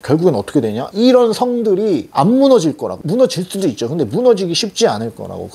결국엔 어떻게 되냐? 이런 성들이 안 무너질 거라고. 무너질 수도 있죠. 근데 무너지기 쉽지 않을 거라고.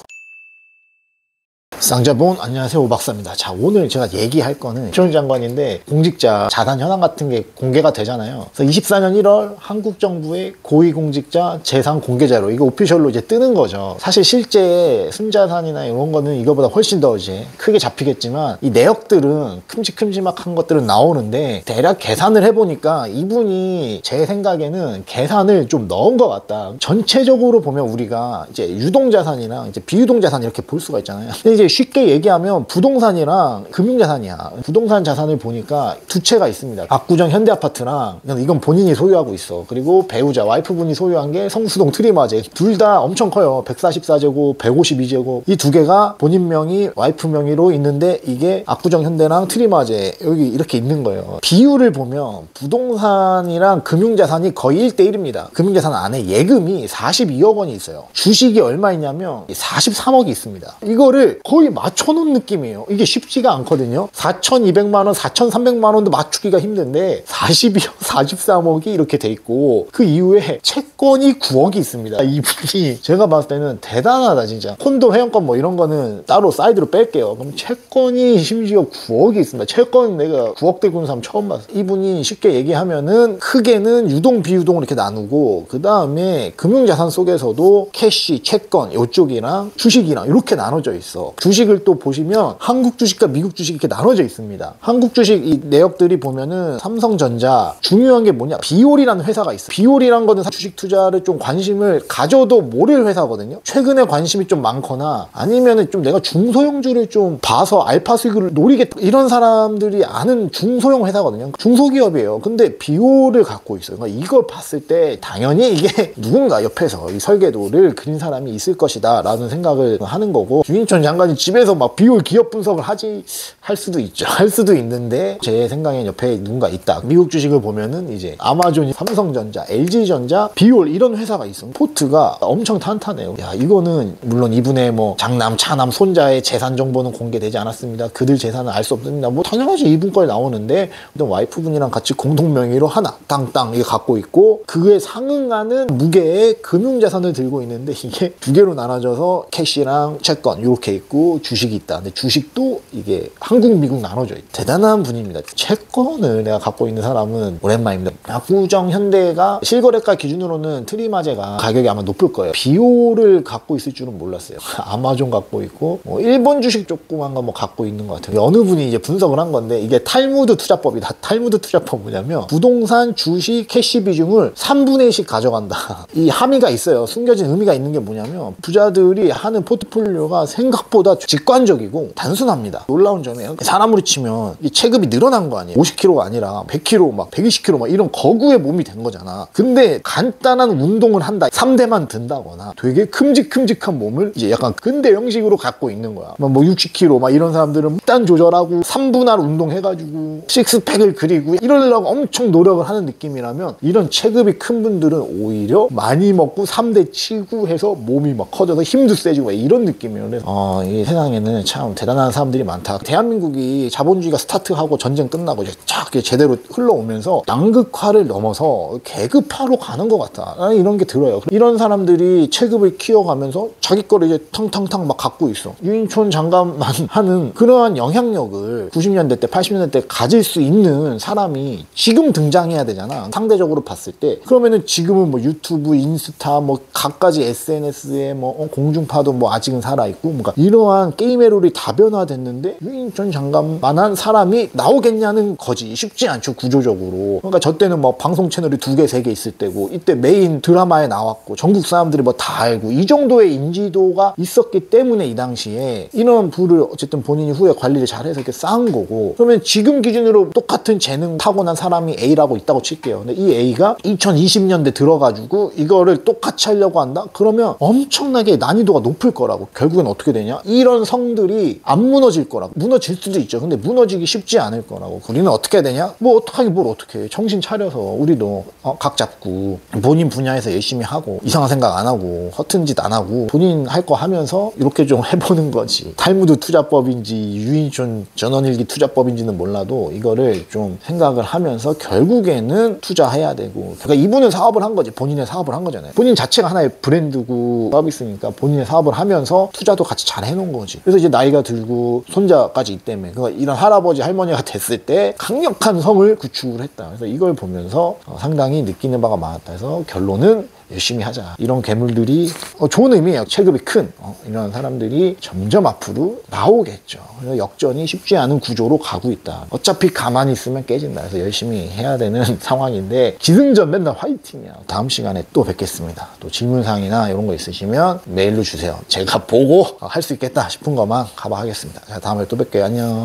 쌍자본 안녕하세요, 오박사입니다. 자, 오늘 제가 얘기할 거는 이철훈 장관인데 공직자 자산 현황 같은 게 공개가 되잖아요. 그래서 24년 1월 한국 정부의 고위공직자 재산 공개 자료, 이거 오피셜로 이제 뜨는 거죠. 사실 실제 순자산이나 이런 거는 이거보다 훨씬 더 이제 크게 잡히겠지만 이 내역들은 큼직큼직한 것들은 나오는데 대략 계산을 해보니까 이분이 제 생각에는 계산을 좀 넣은 것 같다. 전체적으로 보면 우리가 이제 유동자산이랑 이제 비유동자산 이렇게 볼 수가 있잖아요. 근데 이제 쉽게 얘기하면 부동산이랑 금융자산이야. 부동산 자산을 보니까 두 채가 있습니다. 압구정 현대아파트랑 이건 본인이 소유하고 있어. 그리고 배우자 와이프분이 소유한 게 성수동 트리마제. 둘 다 엄청 커요. 144제곱, 152제곱. 이 두 개가 본인 명의, 와이프 명의로 있는데 이게 압구정 현대랑 트리마제 여기 이렇게 있는 거예요. 비율을 보면 부동산이랑 금융자산이 거의 1대1입니다. 금융자산 안에 예금이 42억 원이 있어요. 주식이 얼마 있냐면 43억이 있습니다. 이거를 거의 맞춰놓은 느낌이에요. 이게 쉽지가 않거든요. 4,200만 원, 4,300만 원도 맞추기가 힘든데 42억, 43억이 이렇게 돼 있고 그 이후에 채권이 9억이 있습니다. 이분이 제가 봤을 때는 대단하다 진짜. 콘도 회원권 뭐 이런 거는 따로 사이드로 뺄게요. 그럼 채권이 심지어 9억이 있습니다. 채권 내가 9억 들고 있는 사람 처음 봤어요. 이분이 쉽게 얘기하면은 크게는 유동, 비유동을 이렇게 나누고 그 다음에 금융자산 속에서도 캐시, 채권 이쪽이랑 주식이랑 이렇게 나눠져 있어. 주식을 또 보시면 한국 주식과 미국 주식이 이렇게 나눠져 있습니다. 한국 주식 이 내역들이 보면은 삼성전자 중요한 게 뭐냐? 비올이라는 회사가 있어. 비올이란 거는 주식 투자를 좀 관심을 가져도 모를 회사거든요. 최근에 관심이 좀 많거나 아니면은 좀 내가 중소형주를 좀 봐서 알파 수익을 노리겠다 이런 사람들이 아는 중소형 회사거든요. 중소기업이에요. 근데 비올을 갖고 있어요. 그러니까 이걸 봤을 때 당연히 이게 누군가 옆에서 이 설계도를 그린 사람이 있을 것이다 라는 생각을 하는 거고, 유인천 장관이 집에서 막 비올 기업 분석을 할 수도 있죠. 할 수도 있는데 제 생각엔 옆에 누군가 있다. 미국 주식을 보면은 이제 아마존이, 삼성전자, LG전자, 비올 이런 회사가 있어. 포트가 엄청 탄탄해요. 야, 이거는 물론 이분의 뭐 장남, 차남, 손자의 재산 정보는 공개되지 않았습니다. 그들 재산은 알 수 없습니다. 뭐 당연하지 이분 거에 나오는데 와이프분이랑 같이 공동 명의로 하나 땅땅 이게 갖고 있고 그에 상응하는 무게의 금융자산을 들고 있는데 이게 두 개로 나눠져서 캐시랑 채권 이렇게 있고 주식이 있다. 근데 주식도 이게 한국, 미국 나눠져 있다. 대단한 분입니다. 채권을 내가 갖고 있는 사람은 오랜만입니다. 압구정 현대가 실거래가 기준으로는 트리마제가 가격이 아마 높을 거예요. 비올을 갖고 있을 줄은 몰랐어요. 아마존 갖고 있고 뭐 일본 주식 조그만 거 뭐 갖고 있는 것 같아요. 어느 분이 이제 분석을 한 건데 이게 탈무드 투자법이다. 탈무드 투자법 뭐냐면 부동산, 주식, 캐시 비중을 3분의 1씩 가져간다. 이 함의가 있어요. 숨겨진 의미가 있는 게 뭐냐면 부자들이 하는 포트폴리오가 생각보다 직관적이고 단순합니다. 놀라운 점이 사람으로 치면 이 체급이 늘어난 거 아니에요. 50kg가 아니라 100kg, 막 120kg 막 이런 거구의 몸이 된 거잖아. 근데 간단한 운동을 한다. 3대만 든다거나 되게 큼직큼직한 몸을 이제 약간 근대 형식으로 갖고 있는 거야. 뭐 60kg 막 이런 사람들은 일단 조절하고 3분할 운동해가지고 식스팩을 그리고 이러려고 엄청 노력을 하는 느낌이라면 이런 체급이 큰 분들은 오히려 많이 먹고 3대 치고 해서 몸이 막 커져서 힘도 세지고 이런 느낌이에요. 그래서 이 세상에는 참 대단한 사람들이 많다. 대한민국이 자본주의가 스타트하고 전쟁 끝나고 이제 쫙 제대로 흘러오면서 양극화를 넘어서 계급화로 가는 것 같다. 나는 이런 게 들어요. 이런 사람들이 체급을 키워가면서 자기 거를 이제 탕탕탕 막 갖고 있어. 유인촌 장관만 하는 그러한 영향력을 90년대 때 80년대 때 가질 수 있는 사람이 지금 등장해야 되잖아. 상대적으로 봤을 때. 그러면은 지금은 뭐 유튜브, 인스타 뭐 갖가지 SNS에 뭐 공중파도 뭐 아직은 살아있고 뭔가 이러한 게임의 룰이 다변화됐는데 유인촌 장관만한 사람이 나오겠냐는 거지. 쉽지 않죠, 구조적으로. 그러니까 저 때는 뭐 방송 채널이 2개, 3개 있을 때고 이때 메인 드라마에 나왔고 전국 사람들이 뭐 다 알고 이 정도의 인지도가 있었기 때문에 이 당시에 이런 부를 어쨌든 본인이 후에 관리를 잘해서 이렇게 쌓은 거고, 그러면 지금 기준으로 똑같은 재능 타고난 사람이 A라고 있다고 칠게요. 근데 이 A가 2020년대 들어가지고 이거를 똑같이 하려고 한다? 그러면 엄청나게 난이도가 높을 거라고. 결국엔 어떻게 되냐? 이 이런 성들이 안 무너질 거라고. 무너질 수도 있죠. 근데 무너지기 쉽지 않을 거라고. 우리는 어떻게 해야 되냐? 뭐 어떡하긴 뭘 어떻게 해. 정신 차려서 우리도 각 잡고 본인 분야에서 열심히 하고 이상한 생각 안 하고 허튼 짓 안 하고 본인 할 거 하면서 이렇게 좀 해보는 거지. 탈무드 투자법인지 유인촌 전원일기 투자법인지는 몰라도 이거를 좀 생각을 하면서 결국에는 투자해야 되고. 그러니까 이분은 사업을 한 거지. 본인의 사업을 한 거잖아요. 본인 자체가 하나의 브랜드고 서비스니까 본인의 사업을 하면서 투자도 같이 잘 해놓은 거지. 그래서 이제 나이가 들고 손자까지 있다며. 그러니까 이런 할아버지 할머니가 됐을 때 강력한 성을 구축을 했다. 그래서 이걸 보면서 상당히 느끼는 바가 많았다. 그래서 결론은 열심히 하자. 이런 괴물들이 좋은 의미예요. 체급이 큰 이런 사람들이 점점 앞으로 나오겠죠. 그래서 역전이 쉽지 않은 구조로 가고 있다. 어차피 가만히 있으면 깨진다. 그래서 열심히 해야 되는 상황인데 기승전 맨날 화이팅이야. 다음 시간에 또 뵙겠습니다. 또 질문사항이나 이런 거 있으시면 메일로 주세요. 제가 보고 할 수 있겠다 싶은 것만 커버하겠습니다. 다음에 또 뵐게요. 안녕.